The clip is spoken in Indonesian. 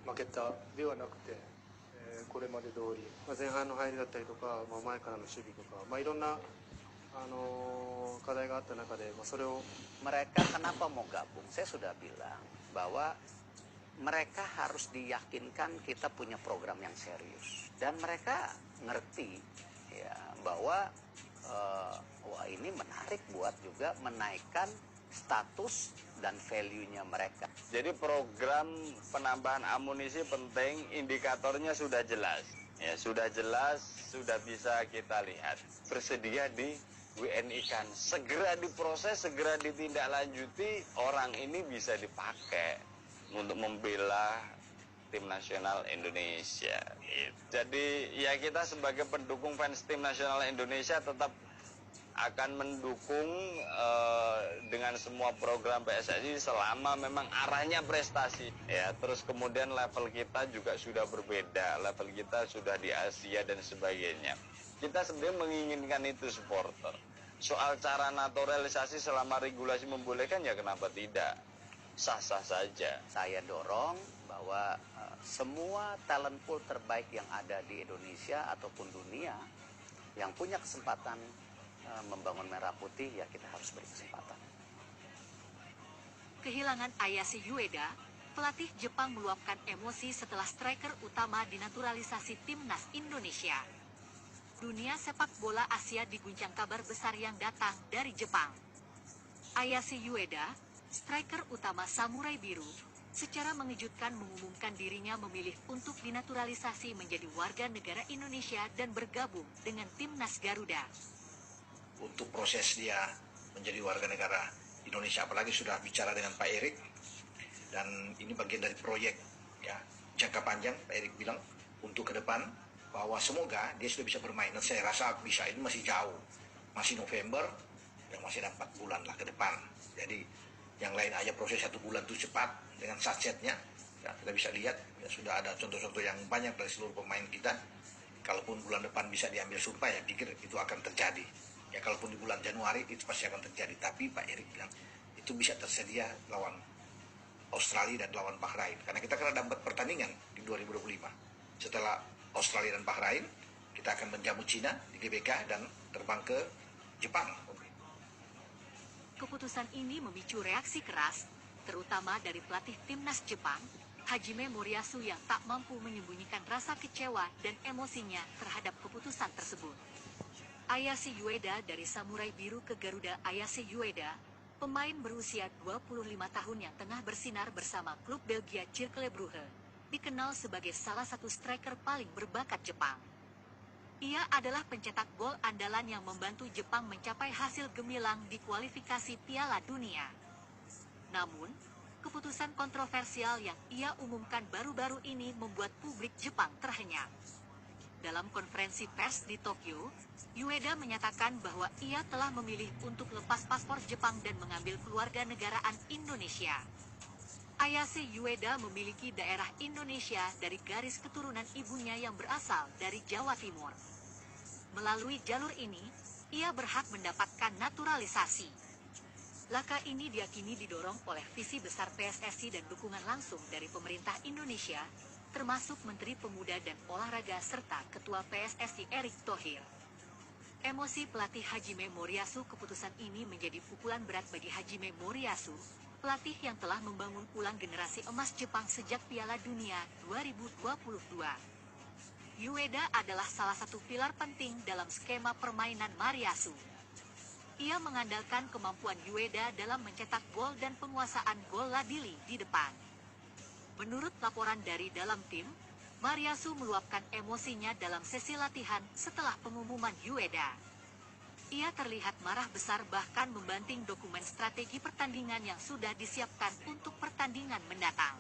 負けたではなくて、これまで通り、前半の入りだったりとか、前からの守備とか、いろんな課題があった中で、それを Mereka kenapa mau gabung? Saya sudah bilang bahwa mereka harus diyakinkan kita punya program yang serius, dan mereka ngerti ya bahwa wah ini menarik buat juga menaikkan status dan value-nya mereka. Jadi program penambahan amunisi penting, indikatornya sudah jelas. Ya, sudah jelas, sudah bisa kita lihat. Bersedia di WNI-kan. Segera diproses, segera ditindaklanjuti, orang ini bisa dipakai untuk membela tim nasional Indonesia. Jadi ya kita sebagai pendukung fans tim nasional Indonesia tetap akan mendukung dengan semua program PSSI selama memang arahnya prestasi. Ya, terus kemudian level kita juga sudah berbeda, level kita sudah di Asia dan sebagainya. Kita sebenarnya menginginkan itu supporter. Soal cara naturalisasi selama regulasi membolehkan ya kenapa tidak? Sah-sah saja. Saya dorong bahwa semua talent pool terbaik yang ada di Indonesia ataupun dunia yang punya kesempatan membangun merah putih, ya kita harus beri kesempatan. Kehilangan Ayase Ueda, pelatih Jepang meluapkan emosi setelah striker utama dinaturalisasi timnas Indonesia. Dunia sepak bola Asia diguncang kabar besar yang datang dari Jepang. Ayase Ueda, striker utama Samurai Biru, secara mengejutkan mengumumkan dirinya memilih untuk dinaturalisasi menjadi warga negara Indonesia dan bergabung dengan timnas Garuda. Untuk proses dia menjadi warga negara Indonesia, apalagi sudah bicara dengan Pak Erik, dan ini bagian dari proyek ya jangka panjang. Pak Erik bilang untuk ke depan bahwa semoga dia sudah bisa bermain, dan saya rasa bisa. Ini masih jauh, masih November, yang masih ada 4 bulan lah ke depan. Jadi yang lain aja proses 1 bulan itu cepat dengan satsetnya ya, kita bisa lihat ya, sudah ada contoh-contoh yang banyak dari seluruh pemain kita. Kalaupun bulan depan bisa diambil sumpah, ya pikir itu akan terjadi. Ya kalaupun di bulan Januari itu pasti akan terjadi. Tapi Pak Erik bilang itu bisa tersedia lawan Australia dan lawan Bahrain. Karena kita akan ada 4 pertandingan di 2025. Setelah Australia dan Bahrain, kita akan menjamu Cina di GBK dan terbang ke Jepang. Keputusan ini memicu reaksi keras, terutama dari pelatih timnas Jepang, Hajime Moriyasu, yang tak mampu menyembunyikan rasa kecewa dan emosinya terhadap keputusan tersebut. Ayase Ueda dari Samurai Biru ke Garuda. Ayase Ueda, pemain berusia 25 tahun yang tengah bersinar bersama klub Belgia Cercle Brugge, dikenal sebagai salah satu striker paling berbakat Jepang. Ia adalah pencetak gol andalan yang membantu Jepang mencapai hasil gemilang di kualifikasi Piala Dunia. Namun, keputusan kontroversial yang ia umumkan baru-baru ini membuat publik Jepang terhenyak. Dalam konferensi pers di Tokyo, Ueda menyatakan bahwa ia telah memilih untuk lepas paspor Jepang dan mengambil keluarga negaraan Indonesia. Ayase Ueda memiliki daerah Indonesia dari garis keturunan ibunya yang berasal dari Jawa Timur. Melalui jalur ini, ia berhak mendapatkan naturalisasi. Langkah ini diyakini didorong oleh visi besar PSSI dan dukungan langsung dari pemerintah Indonesia, termasuk Menteri Pemuda dan Olahraga serta Ketua PSSI Erick Thohir. Emosi pelatih Hajime Moriyasu. Keputusan ini menjadi pukulan berat bagi Hajime Moriyasu, pelatih yang telah membangun ulang generasi emas Jepang sejak Piala Dunia 2022. Ueda adalah salah satu pilar penting dalam skema permainan Moriyasu. Ia mengandalkan kemampuan Ueda dalam mencetak gol dan penguasaan gol Ladili di depan. Menurut laporan dari dalam tim, Moriyasu meluapkan emosinya dalam sesi latihan setelah pengumuman Ueda. Ia terlihat marah besar, bahkan membanting dokumen strategi pertandingan yang sudah disiapkan untuk pertandingan mendatang.